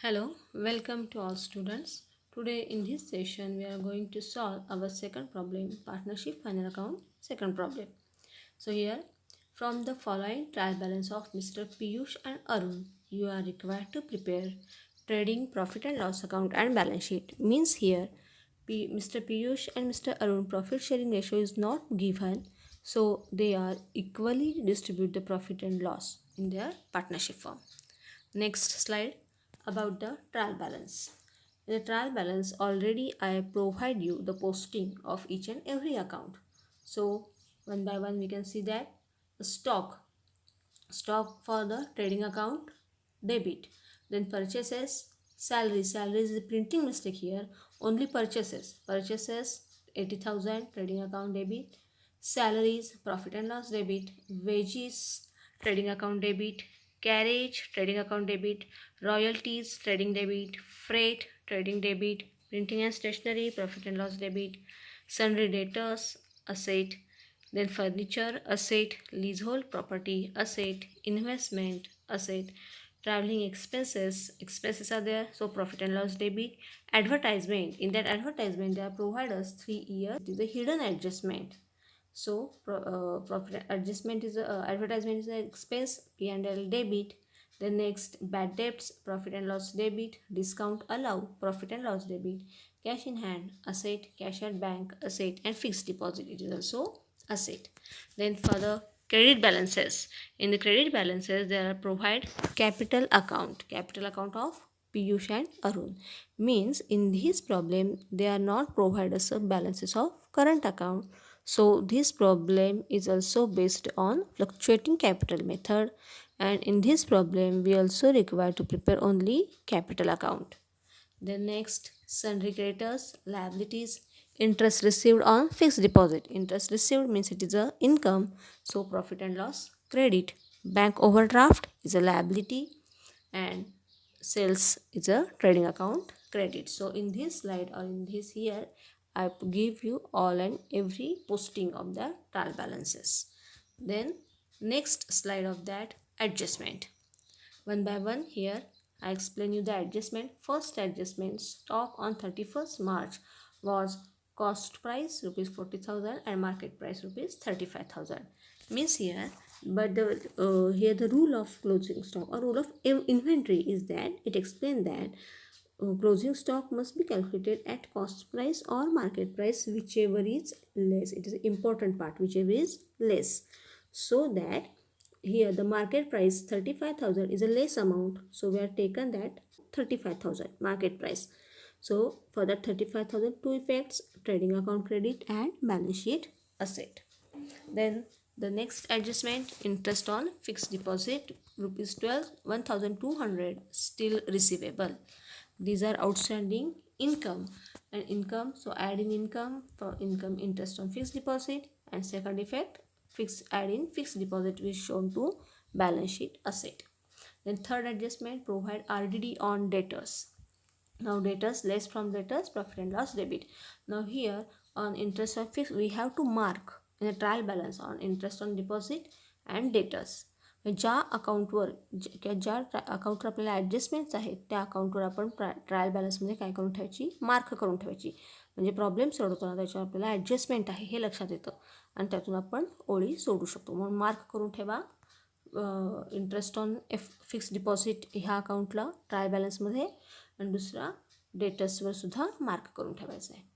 Hello, welcome to all students. Today in this session we are going to solve our second problem, partnership final account second problem. So here, from the following trial balance of Mr. Piyush and Arun, you are required to prepare trading profit and loss account and balance sheet. Means here Mr. Piyush and Mr. Arun profit sharing ratio is not given, so they are equally distribute the profit and loss in their partnership firm. Next slide about the trial balance. In the trial balance already I provide you the posting of each and every account. So one by one we can see that the stock for the trading account debit, then purchases, salary is the printing mistake here, only purchases 80,000 trading account debit, salaries profit and loss debit, wages trading account debit, carriage trading account debit, royalties trading debit, freight trading debit, printing and stationery profit and loss debit, sundry debtors asset, then furniture asset, leasehold property asset, investment asset, traveling expenses are there, so profit and loss debit, advertisement, in that advertisement they are provide us 3 years, it is a hidden adjustment. So profit adjustment is advertisement is an expense, P&L debit. The next bad debts profit and loss debit, discount allow profit and loss debit, cash in hand asset, cash at bank asset, and fixed deposit it is also asset. Then for the credit balances, in the credit balances there are provide capital account of Piyush and Arun. Means in this problem they are not provide us a balances of current account, so this problem is also based on fluctuating capital method, and in this problem we also require to prepare only capital account. Then next, sundry creditors, liabilities, interest received on fixed deposit. Interest received means it is a income, so profit and loss credit. Bank overdraft is a liability, and sales is a trading account credit. So in this slide or in this year, I give you all and every posting of the trial balances. Then next slide of that, adjustment. One by one here I explain you the adjustment. First adjustment, stock on 31st March was cost price rupees 40,000 and market price rupees 35,000. Means here, but the here the rule of closing stock or rule of inventory is that it explains that closing stock must be calculated at cost price or market price, whichever is less. It is an important part, whichever is less, so that here the market price 35,000 is a less amount, so we are taken that 35,000 market price. So for that 35,000, two effects, trading account credit and balance sheet asset. Then the next adjustment, interest on fixed deposit rupees 1,200 still receivable. These are outstanding income and income, so add in income for income interest on fixed deposit, and second effect, add in fixed deposit is shown to balance sheet asset. Then third adjustment, provide RDD on debtors. Now debtors less from debtors, profit and loss debit. Now here on interest on fixed we have to mark in a trial balance on interest on deposit and debtors. ज्या अकाउंटवर ज्या अकाउंटवर आपल्याला ॲडजस्टमेंट्स आहेत त्या अकाउंटवर आपण trial बॅलन्समध्ये काय करून ठेवायची, मार्क करून ठेवायची. म्हणजे प्रॉब्लेम सोडवताना त्याच्यावर आपल्याला ॲडजस्टमेंट आहे हे लक्षात येतं आणि त्यातून आपण ओळी सोडू शकतो. म्हणून मार्क करून ठेवा इंटरेस्ट ऑन फिक्स डिपॉझिट ह्या अकाउंटला ट्रायल बॅलन्समध्ये, आणि दुसरा डेटर्सवर सुद्धा मार्क करून ठेवायचा आहे.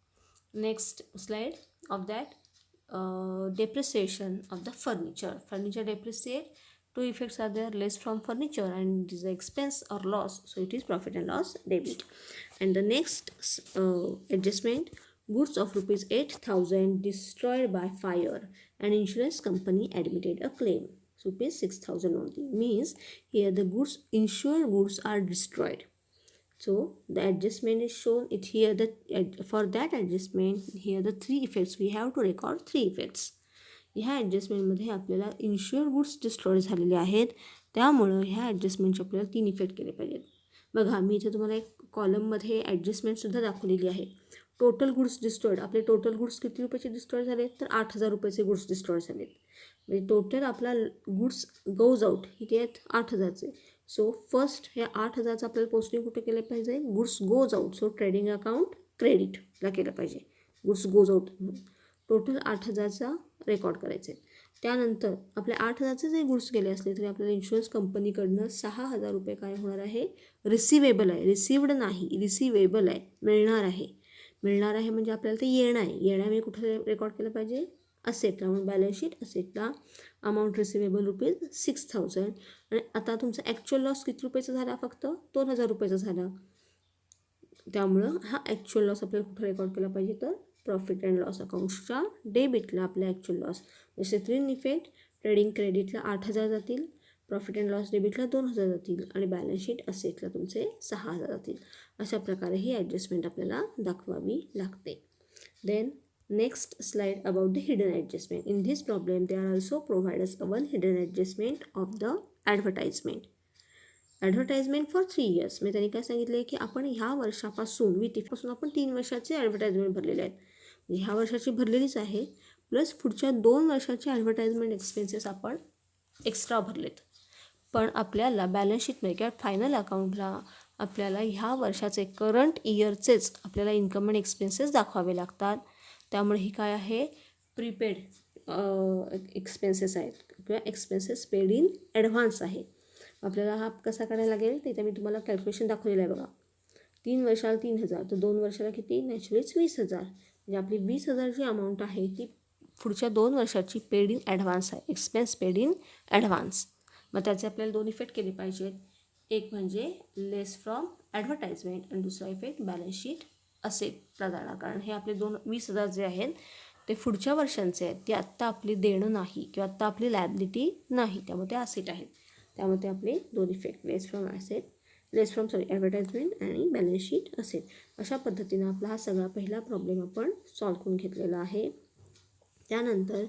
Next slide of that, depreciation of the furniture depreciate, two effects are there, less from furniture and it is an expense or loss, so it is profit and loss debit. And the next adjustment, goods of rupees 8,000 destroyed by fire and insurance company admitted a claim, so rupees 6,000 only. Means here the goods, insured goods are destroyed, so the adjustment is shown it here, that for that adjustment here the three effects we have to record, three effects. ह्या ॲडजस्टमेंटमध्ये आपल्याला इन्श्युअर goods destroy झालेले आहेत, त्यामुळं ह्या ॲडजस्टमेंटचे आपल्याला तीन effect केले पाहिजेत. बघा मी इथे तुम्हाला एक कॉलममध्ये ॲडजस्टमेंटसुद्धा दाखवलेली आहे. टोटल गुड्स डिस्ट्रॉयड, आपले टोटल गुड्स किती रुपयाचे डिस्ट्रॉय झाले तर 8,000 रुपयाचे गुड्स डिस्ट्रॉय झालेत. म्हणजे टोटल आपला गुड्स गोज आउट किती आहेत 8,000चे. सो फर्स्ट हे 8,000चं आपल्याला पोस्टिंग कुठे केलं पाहिजे, goods goes out. So trading account क्रेडिटला केलं पाहिजे, गुड्स गोज आउट. टोटल 8,000चा रेकॉर्ड करायचे. त्यानंतर आपल्या 8,000चे जे गुड्स गेले असले तरी आपल्याला इन्शुरन्स कंपनीकडनं 6,000 रुपये काय होणार आहे, रिसिवेबल आहे. रिसिव्ड नाही, रिसिवेबल आहे, मिळणार आहे. मिळणार आहे म्हणजे आपल्याला ते येणं आहे. येण्यामध्ये कुठे रेकॉर्ड केलं पाहिजे, असेटला. म्हणून बॅलन्स शीट असेटला अमाऊंट रिसिवेबल ₹6,000. आणि आता तुमचा ॲक्च्युअल लॉस किती रुपयाचा झाला, फक्त 2,000 रुपयाचा झाला. त्यामुळं हा ॲक्च्युअल लॉस आपल्याला कुठं रेकॉर्ड केला पाहिजे, तर प्रॉफिट अँड लॉस अकाउंट्सच्या डेबिटला आपल्या ॲक्च्युअल लॉस. जसे 3 इफेक्ट, ट्रेडिंग क्रेडिटला 8,000 जातील, प्रॉफिट अँड लॉस डेबिटला 2,000 जातील आणि बॅलन्स शीट असेटला तुमचे 6,000 जातील. अशा प्रकारे ही ॲडजस्टमेंट आपल्याला दाखवावी लागते. Then next slide about the hidden adjustment. In this problem they are also provide us one hidden adjustment of the advertisement. Advertisement for 3 years. मी त्यांनी काय सांगितलं आहे की आपण ह्या वर्षापासून पासून आपण 3 वर्षाचे ॲडव्हर्टाइजमेंट भरलेले आहेत. म्हणजे ह्या वर्षाची भरलेलीच आहे, प्लस पुढच्या 2 वर्षाचे ॲडव्हर्टाइजमेंट एक्सपेन्सेस आपण एक्स्ट्रा भरलेत. पण आपल्याला बॅलन्स शीटमध्ये किंवा फायनल अकाउंटला आपल्याला ह्या वर्षाचे करंट इयरचेच आपल्याला इन्कम अँड एक्सपेन्सेस दाखवावे लागतात. त्यामुळे ही काय आहे, प्रीपेड एक्सपेन्सेस आहेत किंवा एक्सपेन्सेस पेड इन ॲडव्हान्स आहे. आपल्याला हा कसा करायला लागेल, तिथे मी तुम्हाला कॅल्क्युलेशन दाखवलेलं आहे बघा. 3 वर्षाला 3,000, तर 2 वर्षाला किती, नॅचरलीच 20,000. म्हणजे आपली 20,000 जी अमाऊंट आहे ती पुढच्या 2 वर्षाची पेड इन ॲडव्हान्स आहे, एक्सपेन्स पेड इन ॲडव्हान्स. मग त्याचे आपल्याला 2 इफेक्ट केले पाहिजेत. एक म्हणजे लेस फ्रॉम ॲडव्हर्टाइजमेंट आणि दुसरा इफेक्ट बॅलन्स शीट असेटला जाणार. कारण हे आपले 20,000 जे आहेत ते पुढच्या वर्षांचे आहेत, ते आत्ता आपली देणं नाही किंवा आत्ता आपली लायबिलिटी नाही, त्यामुळे ते असेट आहेत. त्यामुळे ते आपले 2 इफेक्ट, लेस फ्रॉम ॲडव्हर्टाइजमेंट आणि बॅलन्स शीट असेट. अशा पद्धतीनं आपला हा सगळा पहिला प्रॉब्लेम आपण सॉल्व्ह करून घेतलेला आहे. त्यानंतर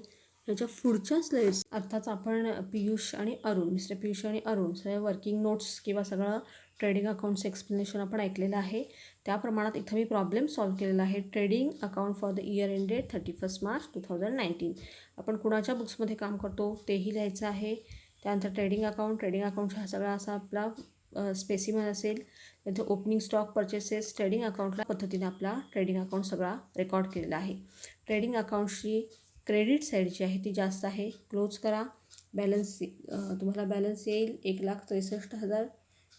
ह्याच्या पुढच्या स्लाइड्स अर्थात आपण पियुष आणि अरुण, मिस्टर पियुष आणि अरुण सगळ्या वर्किंग नोट्स किंवा सगळं ट्रेडिंग अकाउंटचं एक्सप्लेनेशन आपण ऐकलेलं आहे. त्या प्रमाणात इथं मी प्रॉब्लेम सॉल्व्ह केलेला आहे. Trading account for the year ended 31 March 2019. आपण कुणाच्या बुक्समध्ये काम करतो तेही लिहायचं आहे. त्यानंतर ट्रेडिंग अकाउंट हा सगळा असा आपला स्पेसिमन असेल. नंतर ओपनिंग स्टॉक पर्चेसेस, ट्रेडिंग अकाउंटला पद्धतीने आपला ट्रेडिंग अकाउंट सगळा रेकॉर्ड केलेला आहे. ट्रेडिंग अकाउंटची क्रेडिट साईड जी आहे ती जास्त आहे, क्लोज करा. बॅलन्स तुम्हाला बॅलन्स येईल 1,63,000.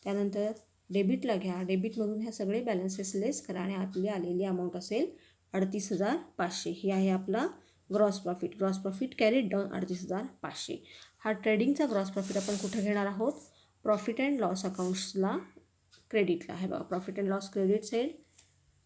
त्यानंतर डेबिटला घ्या, डेबिटमधून ह्या सगळे बॅलन्सेस लेस करा आणि आपली आलेली अमाऊंट असेल 38,500. ही आहे आपला ग्रॉस प्रॉफिट कॅरीड डाऊन 38,500. हा ट्रेडिंगचा ग्रॉस प्रॉफिट आपण कुठे घेणार आहोत, प्रॉफिट अँड लॉस अकाउंट्सला क्रेडिटला आहे बघा. Profit and loss credit side,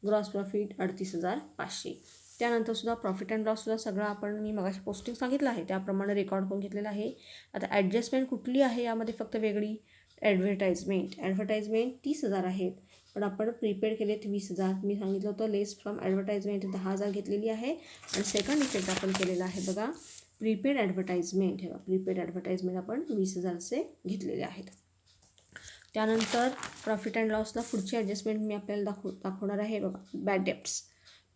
gross profit 38,500. त्यानंतर सुद्धा प्रॉफिट अँड लॉससुद्धा सगळं आपण मी मगाशी पोस्टिंग सांगितलं आहे त्याप्रमाणे रेकॉर्ड करून घेतलेलं आहे. आता ॲडजस्टमेंट कुठली आहे यामध्ये फक्त वेगळी, ॲडव्हर्टाइजमेंट 30,000 आहेत, पण आपण प्रीपेड केलेत 20,000. मी सांगितलं होतं लेस फ्रॉम ॲडव्हर्टाइजमेंट 10,000 घेतलेली आहे. आणि सेकंड इफेक्ट आपण केलेला आहे बघा, प्रीपेड ॲडव्हर्टाइजमेंट. हे प्रीपेड ॲडव्हर्टाइजमेंट आपण 20,000चे घेतलेले आहेत. त्यानंतर प्रॉफिट अँड लॉसला पुढची ॲडजस्टमेंट मी आपल्याला दाखवणार आहे बघा.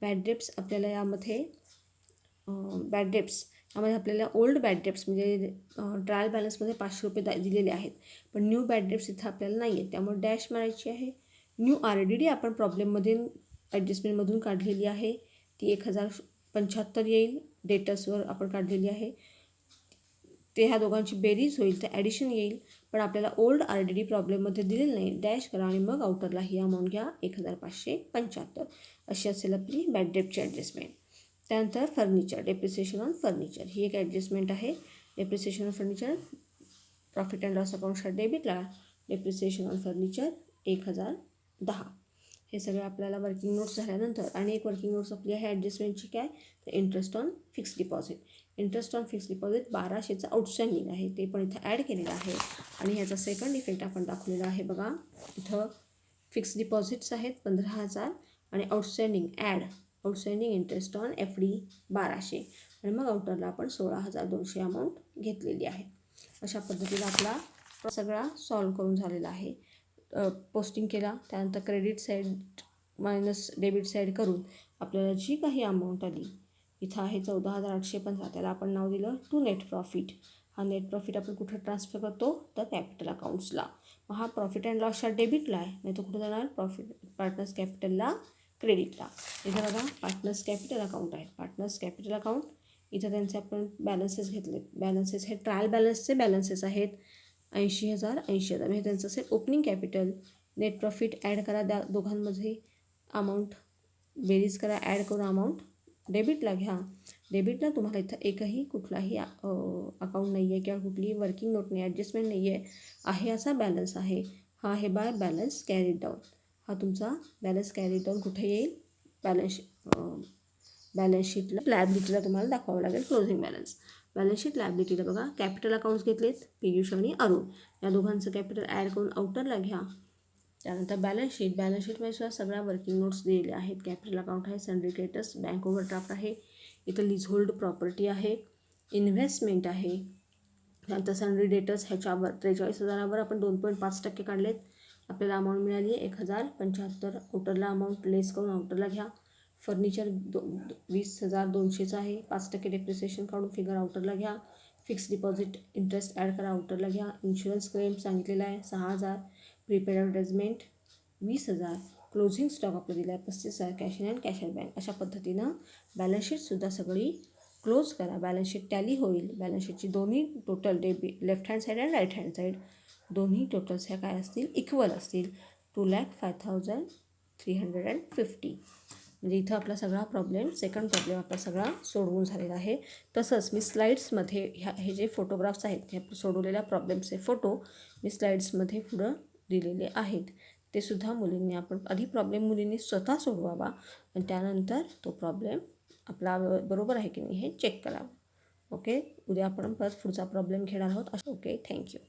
बॅड डेप्ट्स आपल्याला यामध्ये आपल्याला ओल्ड बॅड डेप्ट्स म्हणजे ट्रायल बॅलन्समध्ये 500 रुपये दिलेले आहेत, पण न्यू बॅड डेप्ट्स इथं आपल्याला नाही आहेत, त्यामुळे डॅश मारायची आहे. न्यू RDD आपण प्रॉब्लेममध्ये ॲडजस्टमेंटमधून काढलेली आहे, ती 1,075 येईल. डेटर्सवर आपण काढलेली आहे, ते ह्या दोघांची बेरीज होईल, ते ॲडिशन येईल. पण आपल्याला ओल्ड RDD प्रॉब्लेममध्ये दिलेलं नाही, डॅश करा आणि मग आउटरला ही अमाऊंट घ्या 1,575. अशी असेल आपली बॅड डेप्टची ॲडजस्टमेंट. त्यानंतर फर्निचर, डेप्रिसिएशन ऑन फर्निचर ही एक ॲडजस्टमेंट आहे. Depreciation on furniture profit and loss अकाउंटच्या डेबिटला, डेप्रिसिएशन ऑन फर्निचर 1,010. हे सगळे आपल्याला वर्किंग नोट्स झाल्यानंतर आणि एक वर्किंग नोट्स आपली आहे ॲडजस्टमेंटची काय, तर interest on fixed deposit. Interest on fixed deposit 1,200चं आउटस्टँडिंग आहे, ते पण इथं ॲड केलेलं आहे. आणि ह्याचा सेकंड इफेक्ट आपण दाखवलेला आहे बघा. इथं फिक्स्ड डिपॉझिट्स आहेत 15,000 आणि आउटस्टँडिंग इंटरेस्ट ऑन FD 1,200 आणि मग आउटरला आपण 16,200 अमाऊंट घेतलेली आहे. अशा पद्धतीने आपला सगळा सॉल्व करून झालेला आहे. पोस्टिंग केला, त्यानंतर credit side minus debit side करून आपल्याला जी काही अमाऊंट आली इथं आहे 14,815, त्याला आपण नाव दिलं टू नेट प्रॉफिट. हा नेट प्रॉफिट आपण कुठे ट्रान्सफर करतो तर कॅपिटल अकाउंट्सला. मग हा प्रॉफिट अँड लॉसच्या डेबिटला आहे, नाही तर कुठे जाणार प्रॉफिट पार्टनर्स कॅपिटलला क्रेडिटला. इथं बघा पार्टनर्स कॅपिटल अकाउंट आहे. पार्टनर्स कॅपिटल अकाउंट इथं त्यांचे आपण बॅलन्सेस घेतलेत. बॅलन्सेस हे ट्रायल बॅलन्सचे बॅलन्सेस आहेत. 80,000 80,000 म्हणजे त्यांचं असेल opening capital. Net profit add करा, त्या दोघांमध्ये अमाऊंट बेरीज करा, ॲड करून अमाऊंट डेबिटला घ्या. डेबिटला तुम्हाला इथं एकही कुठलाही अकाउंट नाही आहे किंवा कुठलीही वर्किंग नोट नाही, ॲडजस्टमेंट नाही आहे असा बॅलन्स आहे. हा आहे बाय बॅलन्स कॅरीड डाऊन. हा तुमचा बॅलन्स कॅरीड डाऊन कुठे येईल बॅलन्स शीटला लायबिलिटीला तुम्हाला दाखवावं लागेल क्लोजिंग बॅलन्स. बॅलन्स शीट लायबिलिटीला बघा कॅपिटल अकाउंट्स घेतलेत, पियुष आणि अरुण या दोघांचं कॅपिटल ॲड करून आउटरला घ्या. त्यानंतर बॅलन्स शीटमध्ये सुद्धा सगळ्या वर्किंग नोट्स दिलेल्या आहेत. कॅपिटल अकाउंट आहे, सनरी क्रेडिटर्स, बँक ओव्हरड्राफ्ट आहे, इथं लिझहोल्ड प्रॉपर्टी आहे, इन्व्हेस्टमेंट आहे. त्यानंतर सनरी डेटर्स ह्याच्यावर 43,000वर आपण 2.5% काढलेत. आपल्याला अमाऊंट मिळाली आहे 1,075. आउटरला अमाऊंट लेस करून आउटरला घ्या. फर्निचर 20,200चं आहे, 5% डेप्रिसिएशन काढून फिगर आउटरला घ्या. फिक्स डिपॉझिट इंटरेस्ट ॲड करा, आउटरला घ्या. इन्शुरन्स क्लेम सांगितलेला आहे 6,000. Prepaid advertisement 20,000. क्लोजिंग स्टॉक आपलं दिला आहे 35,000. Cash in and cash out bank. अशा पद्धतीनं बॅलन्स शीटसुद्धा सगळी क्लोज करा. बॅलन्स शीट टॅली होईल. बॅलन्स शीटची दोन्ही total left hand side and right hand side दोन्ही टोटल्स ह्या काय असतील इक्वल असतील. 2,05,350. म्हणजे इथं आपला सगळा सेकंड प्रॉब्लेम आपला सगळा सोडवून झालेला आहे. तसंच मी स्लाईड्समध्ये हे जे फोटोग्राफ्स आहेत ह्या सोडवलेल्या प्रॉब्लेम्सचे फोटो मी स्लाईड्समध्ये पुढं दिलेले आहेत. ते सुद्धा मुलींनी आपण आधी प्रॉब्लेम मुलींनी स्वतः सोडवावा आणि त्यानंतर तो प्रॉब्लेम आपला बरोबर आहे की नाही हे चेक करावं. ओके, उद्या आपण परत पुढचा प्रॉब्लेम घेणार आहोत. Okay, thank you.